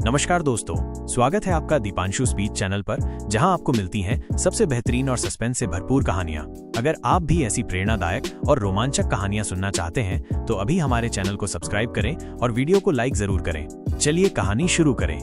नमस्कार दोस्तों, स्वागत है आपका दीपांशु स्पीच चैनल पर, जहां आपको मिलती हैं सबसे बेहतरीन और सस्पेंस से भरपूर कहानियां। अगर आप भी ऐसी प्रेरणादायक और रोमांचक कहानियां सुनना चाहते हैं तो अभी हमारे चैनल को सब्सक्राइब करें और वीडियो को लाइक जरूर करें। चलिए कहानी शुरू करें।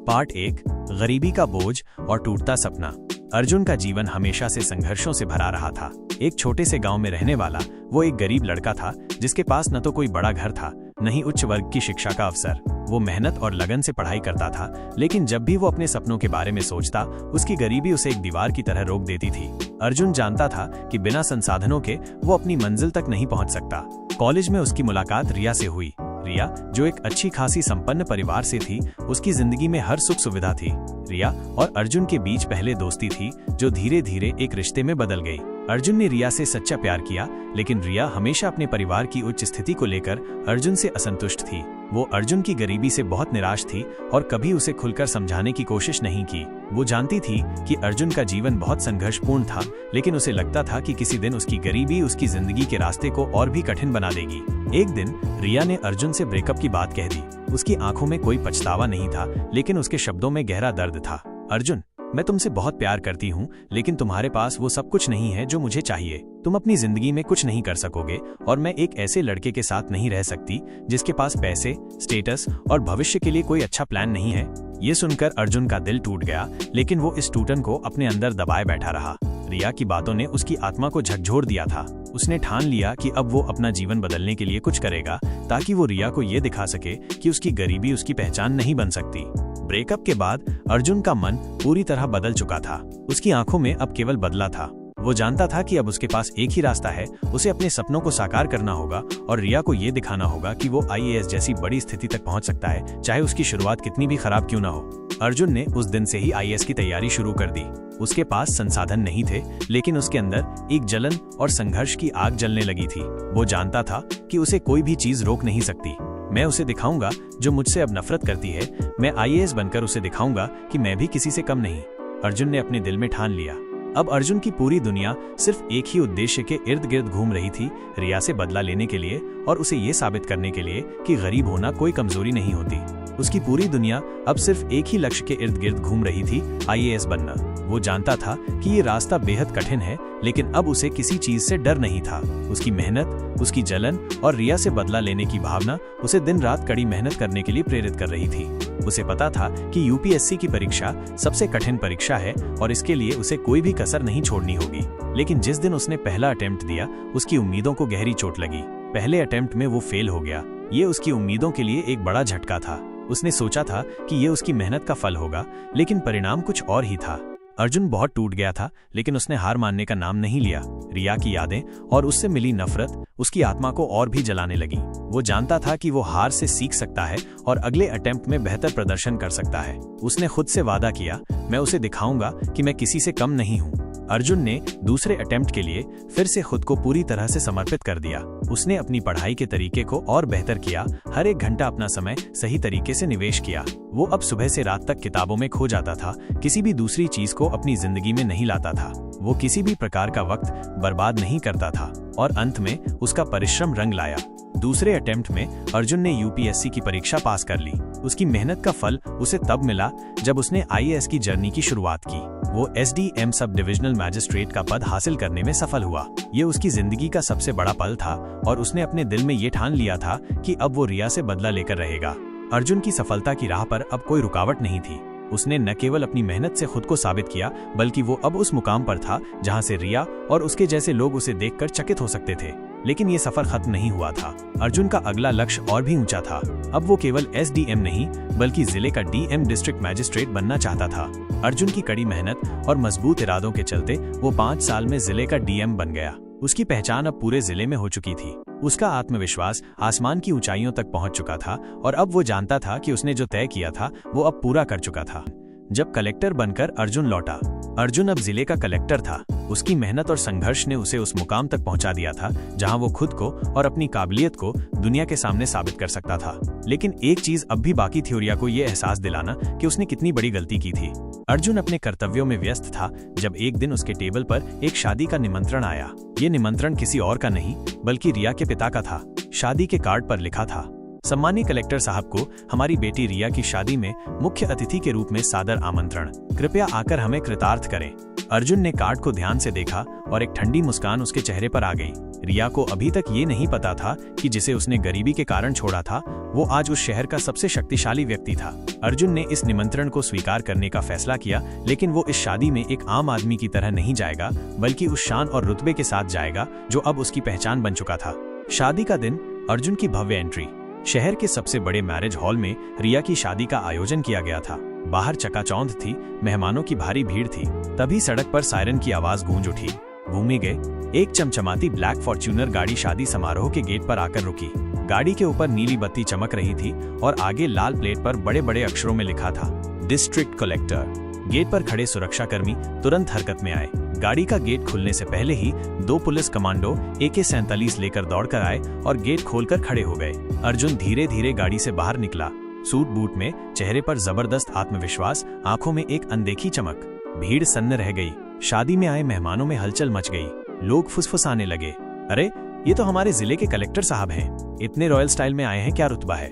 पार्ट 1, गरीबी का बोझ और टूटता सपना। अर्जुन का जीवन हमेशा से संघर्षों से भरा रहा था। एक छोटे से गांव में रहने वाला वो एक गरीब लड़का था, जिसके पास न तो कोई बड़ा घर था, न ही उच्च वर्ग की शिक्षा का अवसर। वो मेहनत और लगन से पढ़ाई करता था, लेकिन जब भी वो अपने सपनों के बारे में सोचता, उसकी गरीबी उसे एक दीवार की तरह रोक देती थी। अर्जुन जानता था कि बिना संसाधनों के वो अपनी मंजिल तक नहीं पहुंच सकता। कॉलेज में उसकी मुलाकात रिया से हुई। रिया, जो एक अच्छी खासी संपन्न परिवार से थी, उसकी जिंदगी में हर सुख सुविधा थी। रिया और अर्जुन के बीच पहले दोस्ती थी, जो धीरे धीरे एक रिश्ते में बदल गई। अर्जुन ने रिया से सच्चा प्यार किया, लेकिन रिया हमेशा अपने परिवार की उच्च स्थिति को लेकर अर्जुन से असंतुष्ट थी। वो अर्जुन की गरीबी से बहुत निराश थी और कभी उसे खुलकर समझाने की कोशिश नहीं की। वो जानती थी कि अर्जुन का जीवन बहुत संघर्षपूर्ण था, लेकिन उसे लगता था कि किसी दिन उसकी गरीबी उसकी जिंदगी के रास्ते को और भी कठिन बना देगी। एक दिन रिया ने अर्जुन से ब्रेकअप की बात कह दी। उसकी आंखों में कोई पछतावा नहीं था, लेकिन उसके शब्दों में गहरा दर्द था। अर्जुन, मैं तुमसे बहुत प्यार करती हूँ, लेकिन तुम्हारे पास वो सब कुछ नहीं है जो मुझे चाहिए। तुम अपनी जिंदगी में कुछ नहीं कर सकोगे और मैं एक ऐसे लड़के के साथ नहीं रह सकती जिसके पास पैसे, स्टेटस और भविष्य के लिए कोई अच्छा प्लान नहीं है। ये सुनकर अर्जुन का दिल टूट गया, लेकिन वो इस टूटन को अपने अंदर दबाए बैठा रहा। रिया की बातों ने उसकी आत्मा को झकझोर दिया था। उसने ठान लिया कि अब वो अपना जीवन बदलने के लिए कुछ करेगा, ताकि वो रिया को ये दिखा सके कि उसकी गरीबी उसकी पहचान नहीं बन सकती। ब्रेकअप के बाद अर्जुन का मन पूरी तरह बदल चुका था। उसकी आंखों में अब केवल बदला था। वो जानता था कि अब उसके पास एक ही रास्ता है, उसे अपने सपनों को साकार करना होगा और रिया को ये दिखाना होगा कि वो IAS जैसी बड़ी स्थिति तक पहुंच सकता है, चाहे उसकी शुरुआत कितनी भी खराब क्यों ना हो। अर्जुन ने उस दिन से ही IAS की तैयारी शुरू कर दी। उसके पास संसाधन नहीं थे, लेकिन उसके अंदर एक जलन और संघर्ष की आग जलने लगी थी। वो जानता था कि उसे कोई भी चीज रोक नहीं सकती। मैं उसे दिखाऊंगा जो मुझसे अब नफरत करती है। मैं IAS बनकर उसे दिखाऊंगा कि मैं भी किसी से कम नहीं। अर्जुन ने अपने दिल में ठान लिया। अब अर्जुन की पूरी दुनिया सिर्फ एक ही उद्देश्य के इर्द गिर्द घूम रही थी, रिया से बदला लेने के लिए और उसे ये साबित करने के लिए कि गरीब होना कोई कमजोरी नहीं होती। उसकी पूरी दुनिया अब सिर्फ एक ही लक्ष्य के इर्द गिर्द घूम रही थी, IAS बनना। वो जानता था कि ये रास्ता बेहद कठिन है, लेकिन अब उसे किसी चीज से डर नहीं था। उसकी मेहनत, उसकी जलन और रिया से बदला लेने की भावना उसे दिन रात कड़ी मेहनत करने के लिए प्रेरित कर रही थी। उसे पता था कि UPSC की परीक्षा सबसे कठिन परीक्षा है और इसके लिए उसे कोई भी कसर नहीं छोड़नी होगी। लेकिन जिस दिन उसने पहला अटेम्प्ट दिया, उसकी उम्मीदों को गहरी चोट लगी। पहले अटेम्प्ट में वो फेल हो गया। ये उसकी उम्मीदों के लिए एक बड़ा झटका था। उसने सोचा था कि ये उसकी मेहनत का फल होगा, लेकिन परिणाम कुछ और ही था। अर्जुन बहुत टूट गया था, लेकिन उसने हार मानने का नाम नहीं लिया। रिया की यादें और उससे मिली नफरत उसकी आत्मा को और भी जलाने लगी। वो जानता था कि वो हार से सीख सकता है और अगले अटेम्प्ट में बेहतर प्रदर्शन कर सकता है। उसने खुद से वादा किया, मैं उसे दिखाऊंगा कि मैं किसी से कम नहीं हूँ। अर्जुन ने दूसरे अटेम्प्ट के लिए फिर से खुद को पूरी तरह से समर्पित कर दिया। उसने अपनी पढ़ाई के तरीके को और बेहतर किया, हर एक घंटा अपना समय सही तरीके से निवेश किया। वो अब सुबह से रात तक किताबों में खो जाता था, किसी भी दूसरी चीज को अपनी जिंदगी में नहीं लाता था। वो किसी भी प्रकार का वक्त बर्बाद नहीं करता था और अंत में उसका परिश्रम रंग लाया। दूसरे अटेम्प्ट में अर्जुन ने UPSC की परीक्षा पास कर ली। उसकी मेहनत का फल उसे तब मिला जब उसने IAS की जर्नी की शुरुआत की। वो SDM सब डिविजनल मैजिस्ट्रेट का पद हासिल करने में सफल हुआ। ये उसकी जिंदगी का सबसे बड़ा पल था और उसने अपने दिल में ये ठान लिया था कि अब वो रिया से बदला लेकर रहेगा। अर्जुन की सफलता की राह पर अब कोई रुकावट नहीं थी। उसने न केवल अपनी मेहनत से खुद को साबित किया, बल्कि वो अब उस मुकाम पर था जहां से रिया और उसके जैसे लोग उसे देखकर चकित हो सकते थे। लेकिन ये सफर खत्म नहीं हुआ था। अर्जुन का अगला लक्ष्य और भी ऊंचा था। अब वो केवल SDM नहीं, बल्कि जिले का DM डिस्ट्रिक्ट मैजिस्ट्रेट बनना चाहता था। अर्जुन की कड़ी मेहनत और मजबूत इरादों के चलते वो 5 साल में जिले का DM बन गया। उसकी पहचान अब पूरे जिले में हो चुकी थी। उसका आत्मविश्वास आसमान की ऊंचाइयों तक पहुंच चुका था और अब वो जानता था कि उसने जो तय किया था वो अब पूरा कर चुका था। जब कलेक्टर बनकर अर्जुन लौटा, अर्जुन अब जिले का कलेक्टर था। उसकी मेहनत और संघर्ष ने उसे उस मुकाम तक पहुंचा दिया था जहां वो खुद को और अपनी काबिलियत को दुनिया के सामने साबित कर सकता था। लेकिन एक चीज अब भी बाकी थी, रिया को ये एहसास दिलाना कि उसने कितनी बड़ी गलती की थी। अर्जुन अपने कर्तव्यों में व्यस्त था जब एक दिन उसके टेबल पर एक शादी का निमंत्रण आया। ये निमंत्रण किसी और का नहीं, बल्कि रिया के पिता का था। शादी के कार्ड पर लिखा था, सम्मानीय कलेक्टर साहब को हमारी बेटी रिया की शादी में मुख्य अतिथि के रूप में सादर आमंत्रण, कृपया आकर हमें कृतार्थ करें। अर्जुन ने कार्ड को ध्यान से देखा और एक ठंडी मुस्कान उसके चेहरे पर आ गई। रिया को अभी तक ये नहीं पता था कि जिसे उसने गरीबी के कारण छोड़ा था वो आज उस शहर का सबसे शक्तिशाली व्यक्ति था। अर्जुन ने इस निमंत्रण को स्वीकार करने का फैसला किया, लेकिन वो इस शादी में एक आम आदमी की तरह नहीं जाएगा, बल्कि उस शान और रुतबे के साथ जाएगा जो अब उसकी पहचान बन चुका था। शादी का दिन, अर्जुन की भव्य एंट्री। शहर के सबसे बड़े मैरिज हॉल में रिया की शादी का आयोजन किया गया था। बाहर चकाचौंध थी, मेहमानों की भारी भीड़ थी। तभी सड़क पर सायरन की आवाज गूंज उठी। घूमे गए एक चमचमाती ब्लैक फॉर्च्यूनर गाड़ी शादी समारोह के गेट पर आकर रुकी। गाड़ी के ऊपर नीली बत्ती चमक रही थी और आगे लाल प्लेट पर बड़े बड़े अक्षरों में लिखा था, डिस्ट्रिक्ट कलेक्टर। गेट पर खड़े सुरक्षाकर्मी तुरंत हरकत में आए। गाड़ी का गेट खुलने से पहले ही 2 पुलिस कमांडो AK-47 लेकर दौड़कर आए और गेट खोलकर खड़े हो गए। अर्जुन धीरे धीरे गाड़ी से बाहर निकला, सूट बूट में, चेहरे पर जबरदस्त आत्मविश्वास, आंखों में एक अनदेखी चमक। भीड़ सन्न रह गई। शादी में आए मेहमानों में हलचल मच गई। लोग फुसफुसाने लगे, अरे ये तो हमारे जिले के कलेक्टर साहब हैं, इतने रॉयल स्टाइल में आए हैं, क्या रुतबा है?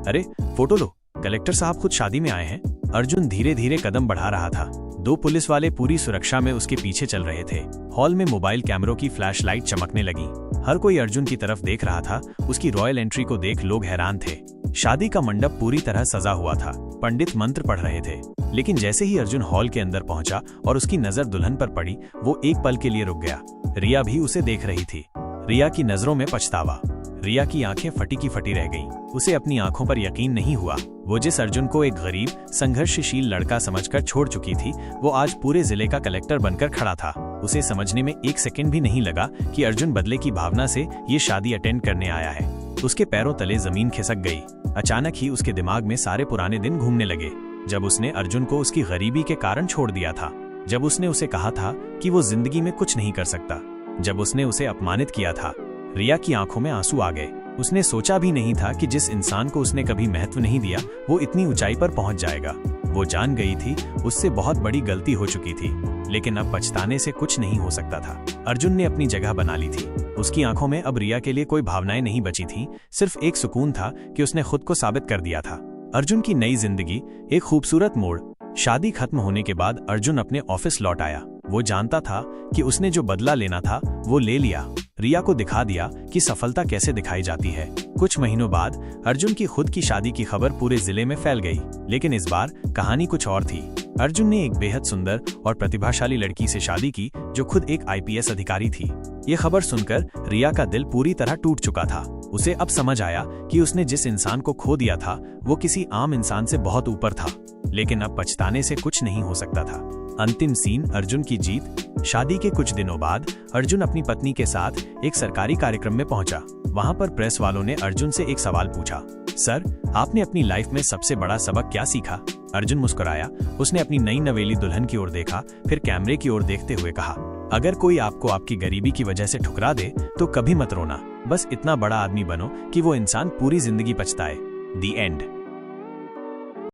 अरे फोटो लो, कलेक्टर साहब खुद शादी में आए हैं। अर्जुन धीरे धीरे कदम बढ़ा रहा था। 2 पुलिस वाले पूरी सुरक्षा में उसके पीछे चल रहे थे। हॉल में मोबाइल कैमरों की फ्लैशलाइट चमकने लगी। हर कोई अर्जुन की तरफ देख रहा था। उसकी रॉयल एंट्री को देख लोग हैरान थे। शादी का मंडप पूरी तरह सजा हुआ था। पंडित मंत्र पढ़ रहे थे, लेकिन जैसे ही अर्जुन हॉल के अंदर पहुंचा और उसकी नजर दुल्हन पर पड़ी, वो एक पल के लिए रुक गया। रिया भी उसे देख रही थी। रिया की नजरों में पछतावा। रिया की आंखें फटी की फटी रह गईं। उसे अपनी आंखों पर यकीन नहीं हुआ। वो जिस अर्जुन को एक गरीब, संघर्षशील लड़का समझकर छोड़ चुकी थी, वो आज पूरे जिले का कलेक्टर बनकर खड़ा था। उसे समझने में 1 सेकंड भी नहीं लगा कि अर्जुन बदले की भावना से ये शादी अटेंड करने आया है। उसके पैरों तले जमीन खिसक गई। अचानक ही उसके दिमाग में सारे पुराने दिन घूमने लगे, जब उसने अर्जुन को उसकी गरीबी के कारण छोड़ दिया था, जब उसने उसे कहा था कि वो जिंदगी में कुछ नहीं कर सकता, जब उसने उसे अपमानित किया था। रिया की आंखों में आंसू आ गए। उसने सोचा भी नहीं था कि जिस इंसान को उसने कभी महत्व नहीं दिया, वो इतनी ऊंचाई पर पहुंच जाएगा। वो जान गई थी उससे बहुत बड़ी गलती हो चुकी थी, लेकिन अब पछताने से कुछ नहीं हो सकता था। अर्जुन ने अपनी जगह बना ली थी। उसकी आंखों में अब रिया के लिए कोई भावनाएं नहीं बची थी, सिर्फ एक सुकून था कि उसने खुद को साबित कर दिया था। अर्जुन की नई जिंदगी, एक खूबसूरत मोड़। शादी खत्म होने के बाद अर्जुन अपने ऑफिस लौट आया। वो जानता था कि उसने जो बदला लेना था वो ले लिया। रिया को दिखा दिया कि सफलता कैसे दिखाई जाती है। कुछ महीनों बाद अर्जुन की खुद की शादी की खबर पूरे जिले में फैल गई, लेकिन इस बार कहानी कुछ और थी। अर्जुन ने एक बेहद सुंदर और प्रतिभाशाली लड़की से शादी की जो खुद एक IPS अधिकारी थी। ये खबर सुनकर रिया का दिल पूरी तरह टूट चुका था। उसे अब समझ आया कि उसने जिस इंसान को खो दिया था वो किसी आम इंसान से बहुत ऊपर था, लेकिन अब पछताने से कुछ नहीं हो सकता था। अंतिम सीन, अर्जुन की जीत। शादी के कुछ दिनों बाद अर्जुन अपनी पत्नी के साथ एक सरकारी कार्यक्रम में पहुंचा। वहां पर प्रेस वालों ने अर्जुन से एक सवाल पूछा, सर आपने अपनी लाइफ में सबसे बड़ा सबक क्या सीखा? अर्जुन मुस्कुराया। उसने अपनी नई नवेली दुल्हन की ओर देखा, फिर कैमरे की ओर देखते हुए कहा, अगर कोई आपको आपकी गरीबी की वजह से ठुकरा दे तो कभी मत रोना, बस इतना बड़ा आदमी बनो कि वो इंसान पूरी जिंदगी पछताए। दी एंड।